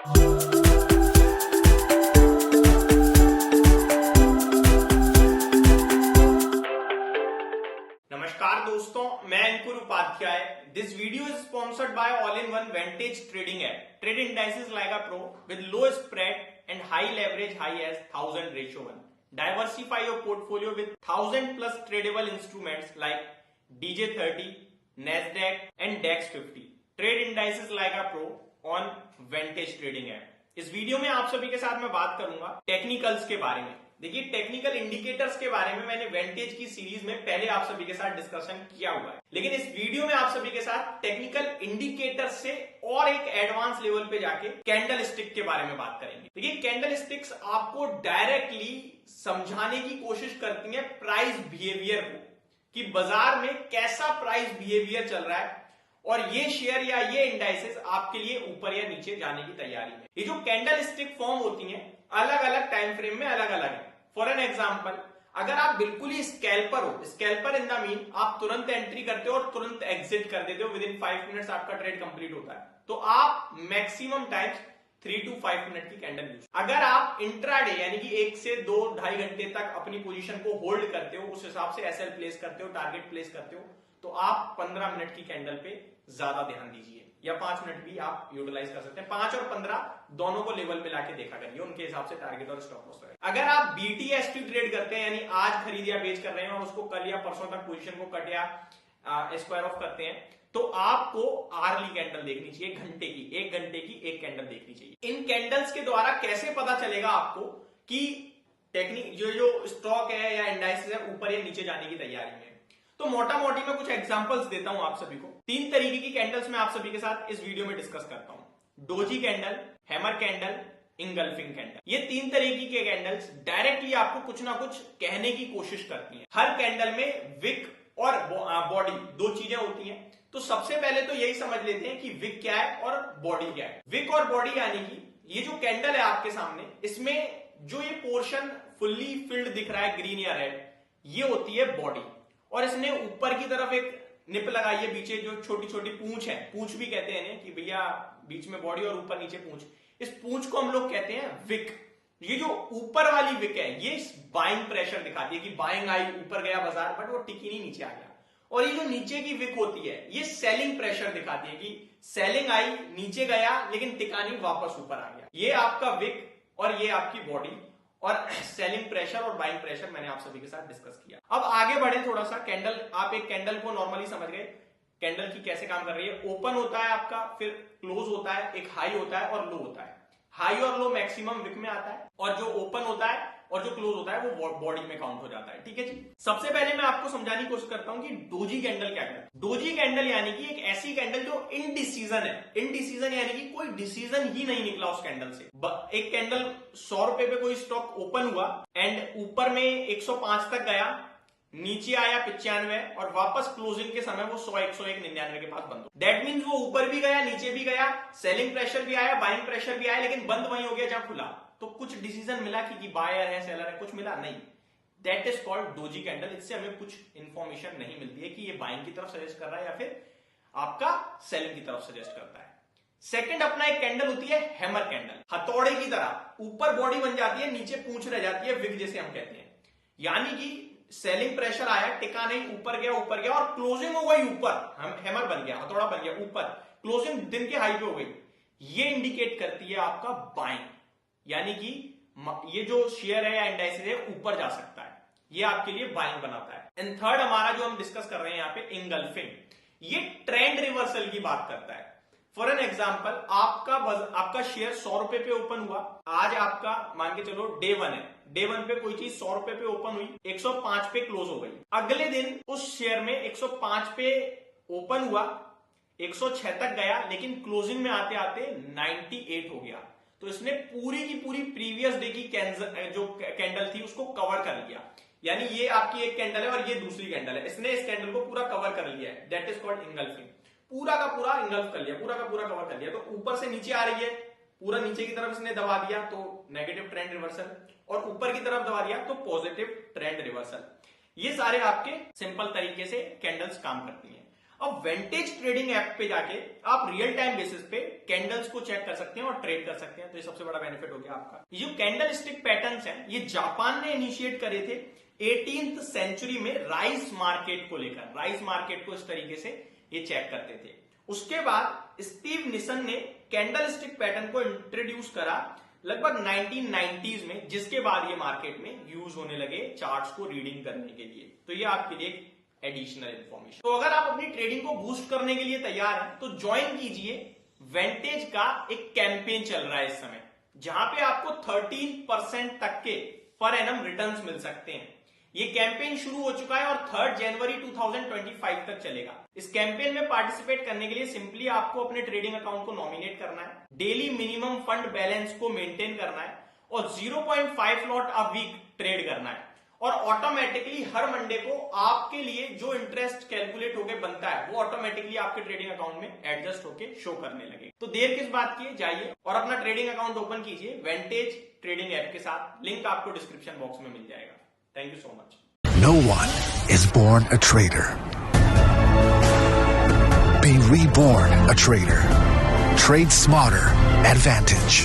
नमस्कार दोस्तों, मैं Ankur Upadhyay. This video is sponsored by all in one Vantage trading app. Trade indices like a pro with low spread and high leverage, high as 1000:1. Diversify your portfolio with 1000 plus tradable instruments like DJ30, Nasdaq and DAX 50. Trade indices like a pro on Vantage Trading App. इस video में आप सभी के साथ मैं बात करूंगा technicals के बारे में। देखिए, टेक्निकल इंडिकेटर्स के बारे में मैंने वेंटेज की सीरीज में पहले आप सभी के साथ डिस्कशन किया हुआ है, लेकिन इस वीडियो में आप सभी के साथ टेक्निकल इंडिकेटर्स से और एक एडवांस लेवल पे जाके कैंडल स्टिक के बारे में बात करेंगे। देखिए, कैंडल स्टिक्स आपको डायरेक्टली समझाने की कोशिश करती है प्राइस बिहेवियर को, कि बाजार में कैसा प्राइस बिहेवियर चल रहा है और ये शेयर या ये इंडाइसेस आपके लिए ऊपर या नीचे जाने की तैयारी में। ये जो कैंडल स्टिक फॉर्म होती हैं अलग अलग टाइम फ्रेम में अलग अलग है। फॉर एन एग्जांपल, अगर आप बिल्कुल ही स्कैल्पर हो, स्कैल्पर इन द मीन आप तुरंत एंट्री करते हो और तुरंत एग्जिट कर देते हो, विद इन 5 मिनट्स आपका ट्रेड कंप्लीट होता है, तो आप मैक्सिमम टाइम्स 3 to 5 मिनट की कैंडल यूज। अगर आप इंट्राडे यानी कि 1 से 2-2.5 घंटे तक अपनी पोजीशन को होल्ड करते हो, उस हिसाब से एसएल प्लेस करते हो, टारगेट प्लेस करते हो, तो आप 15 मिनट की कैंडल पे ज्यादा ध्यान दीजिए, या 5 मिनट भी आप यूटिलाइज कर सकते हैं। 5 और 15 दोनों को लेवल पे लाके देखा करिए, उनके हिसाब से टारगेट और स्टॉप लॉस रहे। अगर आप बीटीएसटी ट्रेड करते हैं, यानी आज खरीद या बेच कर रहे हैं और उसको कल या परसों तक पोजीशन को कट या स्क्वायर ऑफ करते हैं, तो आपको आर्ली कैंडल देखनी चाहिए, घंटे की, 1 घंटे की एक कैंडल देखनी चाहिए। इन कैंडल्स के द्वारा कैसे पता चलेगा आपको कि टेक्निक जो स्टॉक है या इंडाइसेस है ऊपर या नीचे जाने की तैयारी में? तो मोटा मोटी मैं कुछ एग्जांपल्स देता हूं आप सभी को। 3 तरीके की कैंडल्स मैं आप सभी के साथ इस वीडियो में डिस्कस करता हूं। Doji candle, hammer candle, engulfing candle. ये 3 तरीके के कैंडल्स डायरेक्टली आपको कुछ ना कुछ कहने की कोशिश करती हैं। हर कैंडल में विक और बॉडी 2 चीजें होती हैं। तो सबसे पहले तो यही समझ लेते हैं कि विक क्या है और बॉडी क्या है। विक और बॉडी यानी कि ये जो कैंडल है आपके सामने, इसमें जो ये पोर्शन फुल्ली फिल्ड दिख रहा है ग्रीन या रेड, ये होती है बॉडी, और इसने ऊपर की तरफ एक निप लगाई है, पीछे जो छोटी छोटी पूंछ है, पूंछ भी कहते हैं कि भैया बीच में बॉडी और ऊपर नीचे पूंछ, इस पूंछ को हम लोग कहते हैं विक। ये जो ऊपर वाली विक है ये बाइंग प्रेशर दिखाती है कि बाइंग आई, ऊपर गया बाजार, बट वो टिकी नहीं, नीचे आ गया। और ये जो नीचे की विक होती है ये सेलिंग प्रेशर दिखाती है कि सेलिंग आई, नीचे गया लेकिन टिका नहीं, वापस ऊपर आ गया। ये आपका विक और ये आपकी बॉडी, और सेलिंग प्रेशर और बाइंग प्रेशर मैंने आप सभी के साथ डिस्कस किया। अब आगे बढ़े थोड़ा सा। कैंडल, आप एक कैंडल को नॉर्मली समझ गए कैंडल की कैसे काम कर रही है। ओपन होता है आपका, फिर क्लोज होता है, एक हाई होता है और लो होता है। हाई और लो मैक्सिमम विक में आता है, और जो ओपन होता है और जो क्लोज होता है वो बॉडी में काउंट हो जाता है। ठीक है जी। सबसे पहले मैं आपको समझाने की कोशिश करता हूं कि डोजी कैंडल क्या है। डोजी कैंडल यानी कि एक ऐसी कैंडल जो इनडिसीजन है। इनडिसीजन यानी कि कोई डिसीजन ही नहीं निकला उस कैंडल से। एक कैंडल 100 रुपए पे कोई स्टॉक ओपन हुआ एंड ऊपर में 105 तक गया, नीचे आया 95 और वापस क्लोजिंग के समय वो 100, 101, 99 के पास बंद हो। दैट मीन्स वो ऊपर भी गया, नीचे भी गया, सेलिंग प्रेशर भी आया, बाइंग प्रेशर भी आया, लेकिन बंद वहीं हो गया जहां खुला। तो कुछ डिसीजन मिला कि बायर है, सेलर है, कुछ मिला नहीं। That is called doji candle. इससे हमें कुछ इंफॉर्मेशन नहीं मिलती है कि ये बाइंग की तरफ सजेस्ट कर रहा है या फिर आपका सेलिंग की तरफ सजेस्ट करता है। सेकंड अपना एक कैंडल होती है हैमर कैंडल। हथौड़े की तरह ऊपर बॉडी बन जाती है, नीचे पूंछ रह जाती है, विक जैसे हम कहते हैं। यानी कि सेलिंग प्रेशर आया, टिका नहीं, ऊपर गया और क्लोजिंग हो गई ऊपर, हैमर बन गया, हथौड़ा बन गया ऊपर, क्लोजिंग दिन के हाई पे हो गई। ये इंडिकेट करती है आपका बाइंग, यानी कि ये जो शेयर है या इंडाइसेस है ऊपर जा सकता है, ये आपके लिए बाइंग बनाता है। एंड थर्ड हमारा जो हम डिस्कस कर रहे हैं यहाँ पे इंगल्फिंग, ये ट्रेंड रिवर्सल की बात करता है। फॉर एन एग्जाम्पल, आपका शेयर 100 रुपए पे ओपन हुआ, आज आपका मान के चलो डे 1 है, डे 1 पे कोई चीज 100 रुपए पे ओपन हुई, 105 पे क्लोज हो गई। अगले दिन उस शेयर में 105 पे ओपन हुआ, 106 तक गया, लेकिन क्लोजिंग में आते आते 98 हो गया। तो इसने पूरी की पूरी प्रीवियस डे की जो कैंडल थी उसको कवर कर लिया। यानी ये आपकी एक कैंडल है और ये दूसरी कैंडल है, इसने इस कैंडल को पूरा कवर कर लिया है। That is called engulfing. पूरा का पूरा इंगल्फ कर लिया, पूरा का पूरा कवर कर लिया। तो ऊपर से नीचे आ रही है, पूरा नीचे की तरफ इसने दबा दिया तो नेगेटिव ट्रेंड रिवर्सल, और ऊपर की तरफ दबा दिया तो पॉजिटिव ट्रेंड रिवर्सल। ये सारे आपके सिंपल तरीके से कैंडल्स काम करती हैं। अब वेंटेज ट्रेडिंग ऐप पे जाके आप रियल टाइम बेसिस पे कैंडल्स को चेक कर सकते हैं और ट्रेड कर सकते हैं। तो ये सबसे बड़ा बेनिफिट हो गया आपका। ये जो कैंडल स्टिक पैटर्न्स हैं ये जापान ने इनिशिएट करे थे 18th सेंचुरी में राइस मार्केट को लेकर। राइस मार्केट को इस तरीके से ये चेक करते थे। उसके बाद स्टीव निसन ने कैंडल स्टिक पैटर्न को इंट्रोड्यूस करा लगभग 1990s में, जिसके बाद ये मार्केट में यूज होने लगे चार्ट्स को रीडिंग करने के लिए। तो ये आपके लिए एडिशनल इंफॉर्मेशन। तो अगर आप अपनी ट्रेडिंग को बूस्ट करने के लिए तैयार हैं तो ज्वाइन कीजिए। वेंटेज का एक कैंपेन चल रहा है इस समय, जहां पे आपको 13% तक के पर एनम रिटर्न्स मिल सकते हैं। ये कैंपेन शुरू हो चुका है और 3 जनवरी 2025 तक चलेगा। इस कैंपेन में पार्टिसिपेट करने के लिए सिंपली आपको अपने ट्रेडिंग अकाउंट को नॉमिनेट करना है, डेली मिनिमम फंड बैलेंस को मेंटेन करना है और 0.5 लॉट अ वीक ट्रेड करना है। और ऑटोमेटिकली हर मंडे को आपके लिए जो इंटरेस्ट कैलकुलेट होके बनता है वो ऑटोमेटिकली आपके ट्रेडिंग अकाउंट में एडजस्ट होके शो करने लगे। तो देर किस बात की, जाइए और अपना ट्रेडिंग अकाउंट ओपन कीजिए वेंटेज ट्रेडिंग ऐप के साथ। लिंक आपको डिस्क्रिप्शन बॉक्स में मिल जाएगा। Thank you so much. No one is born a trader. Be reborn a trader. Trade smarter. Advantage.